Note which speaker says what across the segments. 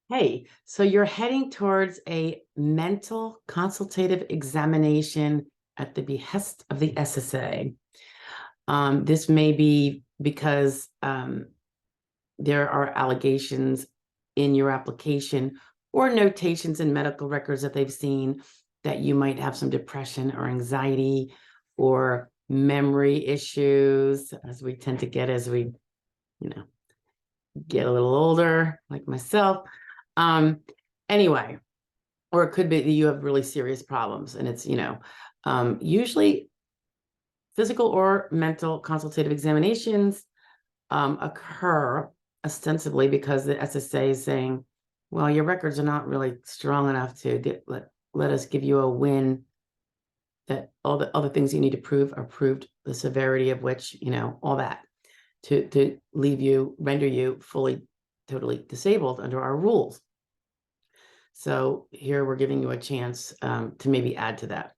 Speaker 1: Hey, so you're heading towards a mental consultative examination at the behest of the SSA. This may be because there are allegations in your application or notations in medical records that they've seen that you might have some depression or anxiety or memory issues, as we tend to get as we, you know, get a little older, like myself. Um, anyway, or it could be that you have really serious problems and it's, usually physical or mental consultative examinations occur ostensibly because the SSA is saying, well, your records are not really strong enough to let us give you a win that all the other things you need to prove are proved, the severity of which, all that to render you fully, totally disabled under our rules. So here we're giving you a chance to maybe add to that.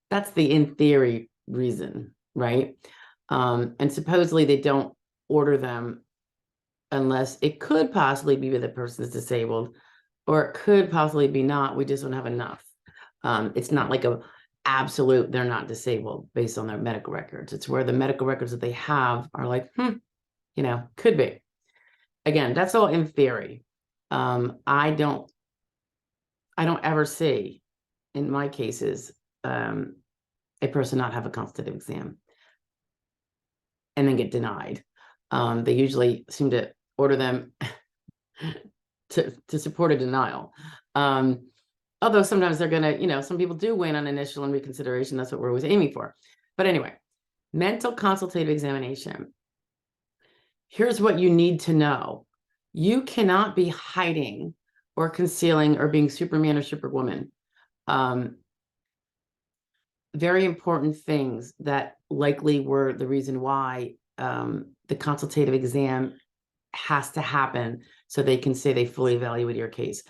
Speaker 1: That's the in theory reason, right? And supposedly they don't order them unless it could possibly be that the person is disabled, or it could possibly be not. We just don't have enough. It's not like a absolute they're not disabled based on their medical records. It's where the medical records that they have are like, could be. Again, that's all in theory. I don't ever see in my cases a person not have a consultative exam and then get denied. They usually seem to order them to support a denial. Although sometimes they're going to, some people do win on initial and reconsideration. That's what we're always aiming for. But anyway, mental consultative examination. Here's what you need to know. You cannot be hiding or concealing or being Superman or Superwoman. Very important things that likely were the reason why the consultative exam has to happen so they can say they fully evaluate your case.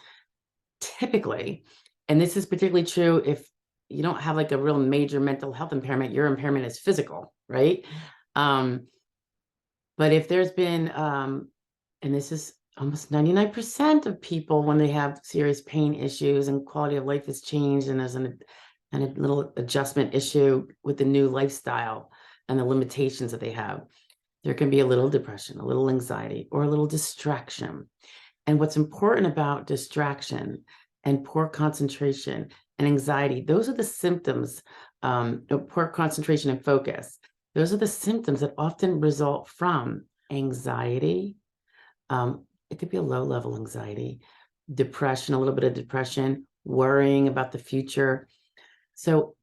Speaker 1: Typically, and this is particularly true if you don't have like a real major mental health impairment, your impairment is physical, right? But if there's been, and this is almost 99% of people when they have serious pain issues and quality of life has changed and there's a little adjustment issue with the new lifestyle and the limitations that they have, there can be a little depression, a little anxiety, or a little distraction. And what's important about distraction and poor concentration and anxiety, those are the symptoms of poor concentration and focus. Those are the symptoms that often result from anxiety. It could be a low-level anxiety, depression, a little bit of depression, worrying about the future. So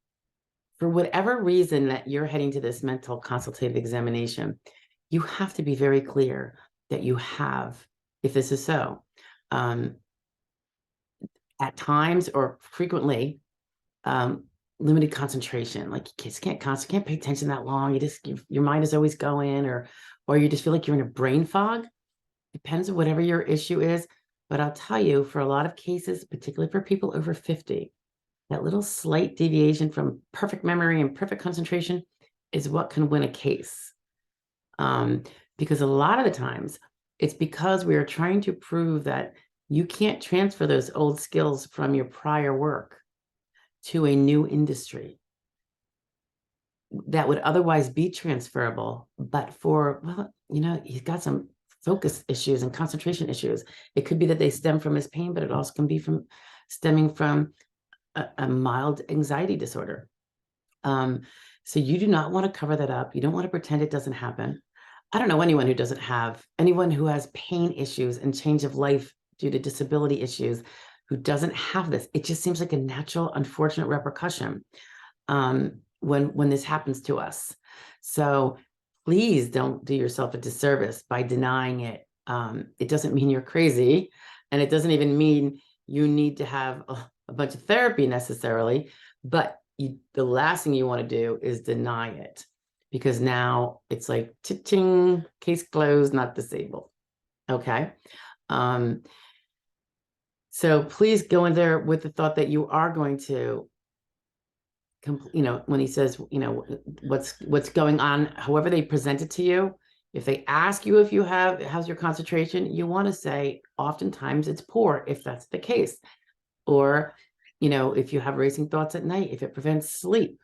Speaker 1: for whatever reason that you're heading to this mental consultative examination, you have to be very clear that you have, if this is so, at times or frequently, limited concentration. Like you just can't pay attention that long. Your mind is always going, or you just feel like you're in a brain fog. Depends on whatever your issue is. But I'll tell you, for a lot of cases, particularly for people over 50, that little slight deviation from perfect memory and perfect concentration is what can win a case. Because a lot of the times it's because we are trying to prove that you can't transfer those old skills from your prior work to a new industry that would otherwise be transferable, but he's got some focus issues and concentration issues. It could be that they stem from his pain, but it also can be stemming from a mild anxiety disorder. So you do not want to cover that up. You don't want to pretend it doesn't happen. I don't know anyone who has pain issues and change of life due to disability issues who doesn't have this. It just seems like a natural, unfortunate repercussion when this happens to us. So please don't do yourself a disservice by denying it. It doesn't mean you're crazy, and it doesn't even mean you need to have a bunch of therapy necessarily, but the last thing you want to do is deny it, because now it's like, cha-ching, case closed, not disabled. Okay. So please go in there with the thought that you are going to, when he says, what's going on, however they present it to you, If they ask you if you have, how's your concentration, you want to say, oftentimes it's poor, if that's the case. Or, if you have racing thoughts at night, if it prevents sleep.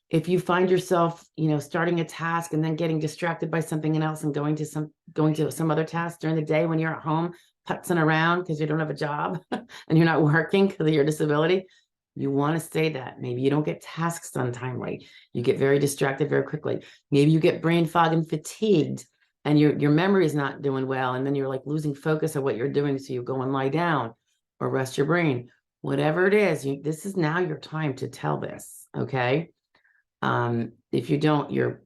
Speaker 1: If you find yourself, starting a task and then getting distracted by something else and going to some other task during the day when you're at home, putzing around because you don't have a job and you're not working because of your disability, you want to say that. Maybe you don't get tasks done timely. You get very distracted very quickly. Maybe you get brain fog and fatigued and your memory is not doing well. And then you're like losing focus of what you're doing. So you go and lie down or rest your brain. Whatever it is, this is now your time to tell this. Okay. If you don't, you're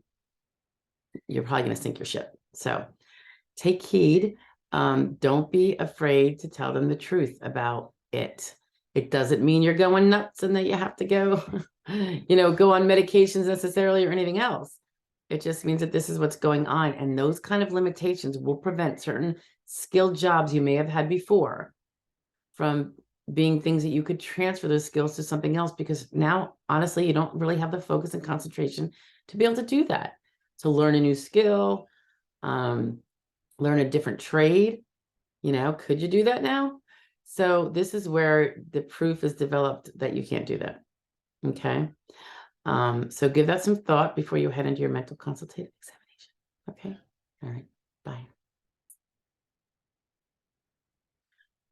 Speaker 1: probably going to sink your ship. So take heed. Don't be afraid to tell them the truth about it. It doesn't mean you're going nuts and that you have to go, go on medications necessarily or anything else. It just means that this is what's going on. And those kind of limitations will prevent certain skilled jobs you may have had before from being things that you could transfer those skills to something else, because now, honestly, you don't really have the focus and concentration to be able to do that. To learn a new skill, learn a different trade, could you do that now? So this is where the proof is developed that you can't do that. Okay. So give that some thought before you head into your mental consultative examination. Okay. All right. Bye.